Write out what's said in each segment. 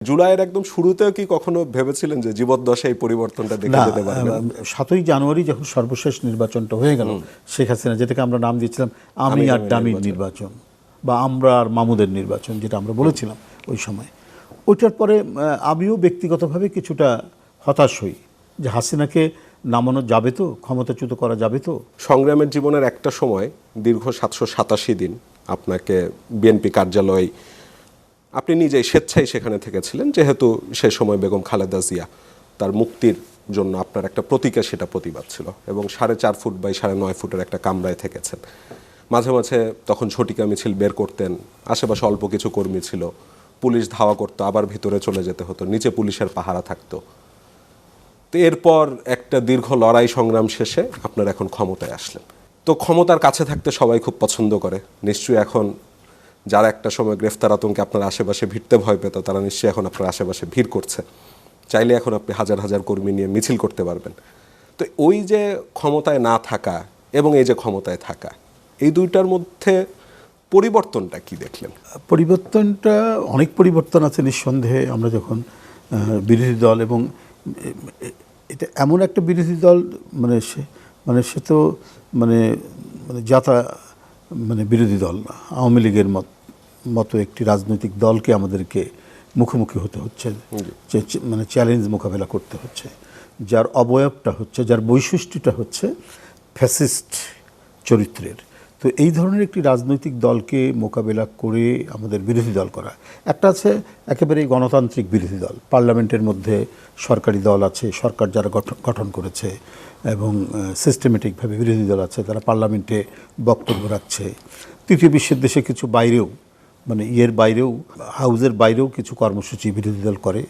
জুলাইয়ের একদম শুরুতেও কি কখনো ভেবেছিলেন যে জীবদ্দশায় এই পরিবর্তনটা দেখে যেতে পারবেন? 7ই জানুয়ারি যখন সর্বশেষ নির্বাচনটা হয়ে গেল শেখ হাসিনা, যেটাকে আমরা নাম দিয়েছিলাম আমি আর ডামির নির্বাচন বা আমরা আর মামুদের নির্বাচন, যেটা আমরা বলেছিলাম ওই সময়, ওইটার পরে আমিও ব্যক্তিগতভাবে কিছুটা হতাশ হই যে হাসিনাকে নামানো যাবে তো, ক্ষমতাচ্যুত করা যাবে তো। সংগ্রামের জীবনের একটা সময় দীর্ঘ 787 দিন আপনাকে বিএনপি কার্যালয়, আপনি নিজেই স্বেচ্ছায় সেখানে থেকেছিলেন, যেহেতু সে সময় বেগম খালেদা জিয়া তার মুক্তির জন্য আপনার একটা প্রতীকে সেটা প্রতিবাদ ছিল, এবং 4.5 ফুট বাই 9.5 ফুটের একটা কামরায় থেকেছেন। মাঝে মাঝে তখন ঝটিকা মিছিল বের করতেন, আশেপাশে অল্প কিছু কর্মী ছিল, পুলিশ ধাওয়া করতো, আবার ভিতরে চলে যেতে হতো, নিচে পুলিশের পাহারা থাকতো। তো এরপর একটা দীর্ঘ লড়াই সংগ্রাম শেষে আপনার এখন ক্ষমতায় আসলেন। তো ক্ষমতার কাছে থাকতে সবাই খুব পছন্দ করে নিশ্চয়ই। এখন যারা একটা সময় গ্রেফতার আতঙ্কে আপনার আশেপাশে ভিড়তে ভয় পেত, তারা নিশ্চয়ই এখন আপনার আশেপাশে ভিড় করছে। চাইলে এখন আপনি হাজার হাজার কর্মী নিয়ে মিছিল করতে পারবেন। তো ওই যে ক্ষমতায় না থাকা এবং এই যে ক্ষমতায় থাকা, এই দুইটার মধ্যে পরিবর্তনটা কি দেখলেন? পরিবর্তনটা অনেক পরিবর্তন আছে নিঃসন্দেহে। আমরা যখন বিরোধী দল, এবং এটা এমন একটা বিরোধী দল, সে তো বিরোধী দল না, আওয়ামী লীগের মতো একটি রাজনৈতিক দলকে আমাদেরকে মুখোমুখি হতে হচ্ছে, চ্যালেঞ্জ মোকাবেলা করতে হচ্ছে, যার অবয়বটা হচ্ছে, যার বৈশিষ্ট্যটা হচ্ছে ফ্যাসিস্ট চরিত্রের। তো এই ধরনের একটি রাজনৈতিক দলকে মোকাবেলা করে আমাদের বিরোধী দল করা, একটা আছে একেবারে গণতান্ত্রিক বিরোধী দল, পার্লামেন্টের মধ্যে সরকারি দল আছে, সরকার যারা গঠন করেছে, এবং সিস্টেমেটিকভাবে বিরোধী দল আছে, তারা পার্লামেন্টে বক্তব্য রাখছে। তৃতীয় বিশ্বের দেশে কিছু বাইরেও, বাইরেও, হাউজের বাইরেও কিছু কর্মসূচি বিরোধী দল করে,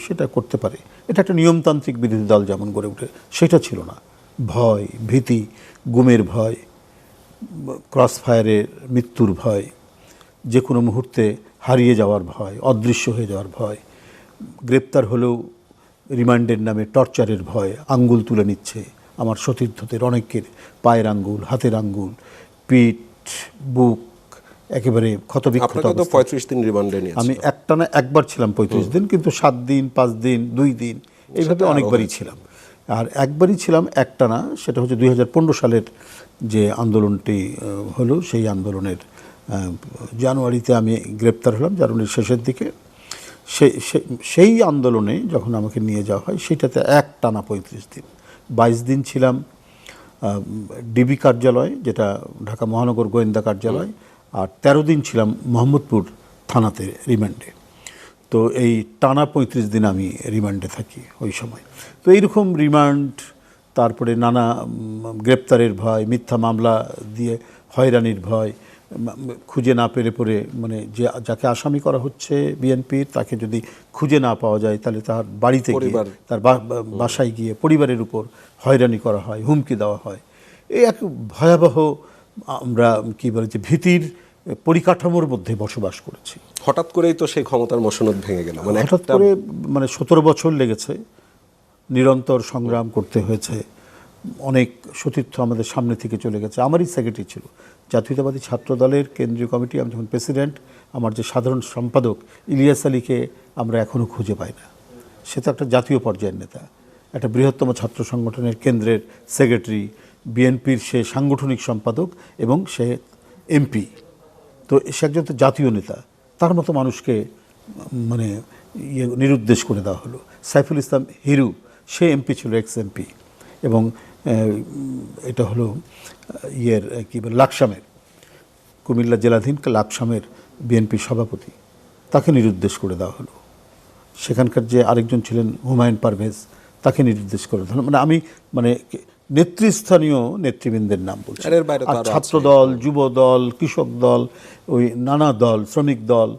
সেটা করতে পারে। এটা একটা নিয়মতান্ত্রিক বিরোধী দল যেমন গড়ে ওঠে, সেটা ছিল না। ভয়, ভীতি, গুমের ভয়, ক্রস ফায়ারের মৃত্যুর ভয়, যে কোনো মুহূর্তে হারিয়ে যাওয়ার ভয়, অদৃশ্য হয়ে যাওয়ার ভয়, গ্রেপ্তার হলেও রিমান্ডের নামে টর্চারের ভয়, আঙ্গুল তুলে নিচ্ছে আমার সতীর্থদের অনেকের, পায়ের আঙ্গুল, হাতের আঙ্গুল, পিঠ, বুক একেবারে ক্ষতবিক্ষত। 35 দিন রিমান্ডে নিয়েছি আমি একটানা একবার ছিলাম 35 দিন, কিন্তু 7 দিন, 5 দিন, 2 দিন, এইভাবে অনেকবারই ছিলাম। আর একবারই ছিলাম একটানা, সেটা হচ্ছে 2015 সালের যে আন্দোলনটি হলো, সেই আন্দোলনের জানুয়ারিতে আমি গ্রেপ্তার হলাম, জানুয়ারির শেষের দিকে। সেই আন্দোলনে যখন আমাকে নিয়ে যাওয়া হয়, সেটাতে একটানা 35 দিন, 22 দিন ছিলাম ডিবি কার্যালয়, যেটা ঢাকা মহানগর গোয়েন্দা কার্যালয়, আর 13 দিন ছিলাম মোহাম্মদপুর থানাতে রিমান্ডে। তো এই টানা 35 দিন আমি রিমান্ডে থাকি ওই সময়। তো এইরকম রিমান্ড, তারপরে নানা গ্রেপ্তারের ভয়, মিথ্যা মামলা দিয়ে হয়রানির ভয়, খুঁজে না পেরে পরে, যাকে আসামি করা হচ্ছে বিএনপির, তাকে যদি খুঁজে না পাওয়া যায়, তাহলে তার বাড়িতে গিয়ে, তার বাসায় গিয়ে পরিবারের উপর হয়রানি করা হয়, হুমকি দেওয়া হয়। এই এক ভয়াবহ, আমরা কি বলে যে ভীতির পরিকাঠামোর মধ্যে বসবাস করেছি। হঠাৎ করেই তো সেই ক্ষমতার মসনদ ভেঙে গেল। হঠাৎ করে 17 বছর লেগেছে, নিরন্তর সংগ্রাম করতে হয়েছে। অনেক সতীর্থ আমাদের সামনে থেকে চলে গেছে। আমারই সেক্রেটারি ছিল জাতীয়তাবাদী ছাত্র দলের কেন্দ্রীয় কমিটি, আমি যখন প্রেসিডেন্ট, আমার যে সাধারণ সম্পাদক ইলিয়াস আলীকে আমরা এখনও খুঁজে পাই না। সে তো একটা জাতীয় পর্যায়ের নেতা, একটা বৃহত্তম ছাত্র সংগঠনের কেন্দ্রের সেক্রেটারি, বিএনপির সে সাংগঠনিক সম্পাদক, এবং সে এমপি। তো সে একজন তো জাতীয় নেতা, তার মতো মানুষকে নিরুদ্দেশ করে দেওয়া হলো। সাইফুল ইসলাম হিরু, সে এমপি ছিল, এক্স এমপি, এবং এটা হলো লাকসামের, কুমিল্লা জেলাধীন লাকসামের বিএনপি সভাপতি, তাকে নিরুদ্দেশ করে দেওয়া হলো। সেখানকার যে আরেকজন ছিলেন হুমায়ুন পারভেজ, তাকে নিরুদ্দেশ করে দেওয়া হলো। আমি নেতৃস্থানীয় নেতৃবৃন্দের নাম বলছি, আর ছাত্র দল, যুব দল, কৃষক দল, ওই নানা দল, শ্রমিক দল,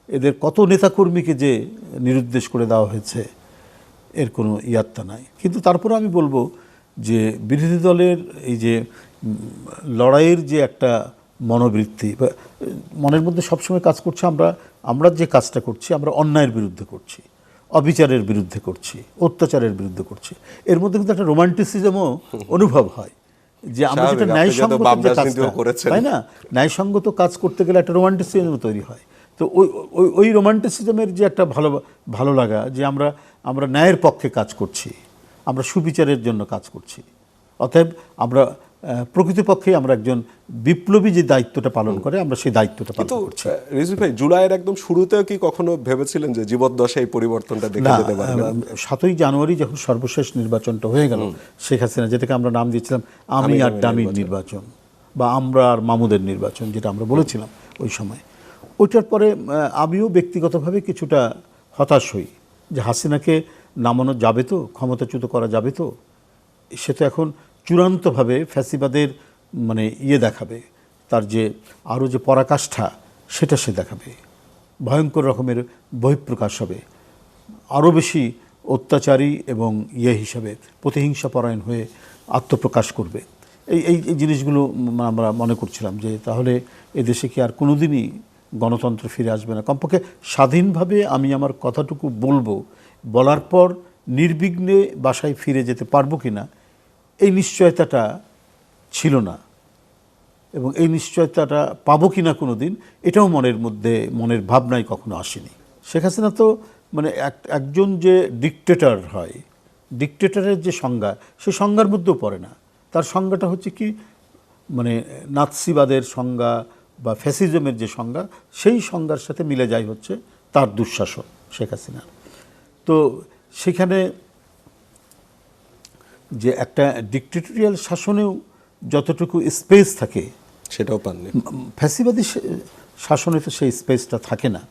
এদের কত নেতাকর্মীকে যে নিরুদ্দেশ করে দেওয়া হয়েছে, এর কোনো ইয়াত্তা নাই। কিন্তু তারপরে আমি বলবো যে বিরোধী দলের এই যে লড়াইয়ের যে একটা মনোবৃত্তি, মনের মধ্যে সবসময় কাজ করছে, আমরা যে কাজটা করছি, আমরা অন্যায়ের বিরুদ্ধে করছি, অবিচারের বিরুদ্ধে করছি, অত্যাচারের বিরুদ্ধে করছি। এর মধ্যে কিন্তু একটা রোমান্টিসিজমও অনুভব হয়, যে আমরা যেটা ন্যায়সঙ্গত যে কাজটা, তাই না, ন্যায়সঙ্গত কাজ করতে গেলে একটা রোমান্টিসিজম তৈরি হয়। তো ওই ওই ওই রোমান্টিসিজমের যে একটা ভালো লাগা, যে আমরা ন্যায়ের পক্ষে কাজ করছি, আমরা সুবিচারের জন্য কাজ করছি, অতএব আমরা প্রকৃতপক্ষে আমরা একজন বিপ্লবী যে দায়িত্বটা পালন করে আমরা সেই দায়িত্বটা পালন কিন্তু করছি। রিজভী ভাই, জুলাইয়ের একদম শুরুতেও কি কখনো ভেবেছিলেন যে জীবদ্দশায় এই পরিবর্তনটা দেখে না, যেতে পারবেন? 7ই জানুয়ারি যখন সর্বশেষ নির্বাচনটা হয়ে গেল, শেখ হাসিনা, যেটাকে আমরা নাম দিয়েছিলাম আমি আর ডামির নির্বাচন বা আমরা আর মামুদের নির্বাচন, যেটা আমরা বলেছিলাম ওই সময়, ওইটার পরে আমিও ব্যক্তিগতভাবে কিছুটা হতাশ হই যে হাসিনাকে নামানো যাবে তো, ক্ষমতাচ্যুত করা যাবে তো, সে তো এখন চূড়ান্তভাবে ফ্যাসিবাদের মানে দেখাবে, তার যে আরও যে পরাকাষ্ঠা সেটা সে দেখাবে, ভয়ঙ্কর রকমের বহিঃপ্রকাশ হবে, আরও বেশি অত্যাচারী এবং হিসাবে প্রতিহিংসা পরায়ণ হয়ে আত্মপ্রকাশ করবে। এই জিনিসগুলো আমরা মনে করছিলাম যে তাহলে এদেশে কি আর কোনোদিনই গণতন্ত্র ফিরে আসবে না, কমপক্ষে স্বাধীনভাবে আমি আমার কথাটুকু বলবো, বলার পর নির্বিঘ্নে বাসায় ফিরে যেতে পারবো কি না, এই নিশ্চয়তাটা ছিল না, এবং এই নিশ্চয়তাটা পাবো কি না কোনো দিন, এটাও মনের ভাবনায় কখনো আসেনি। শেখ হাসিনা তো মানে একজন যে ডিকটেটর হয়, ডিকটেটরের যে সংজ্ঞা, সে সংজ্ঞার মধ্যেও পড়ে না। তার সংজ্ঞাটা হচ্ছে কি, মানে নাৎসিবাদের সংজ্ঞা বা ফ্যাসিজমের যে সংজ্ঞা, সেই সংজ্ঞার সাথে মিলে যায় হচ্ছে তার দুঃশাসন শেখ হাসিনার। তো সেখানে যে একটা ডিকটেটরিয়াল শাসনেও যতটুকু স্পেস থাকে সেটাও পাননি। ফ্যাসিবাদী শাসনে তো সেই স্পেসটা থাকে না।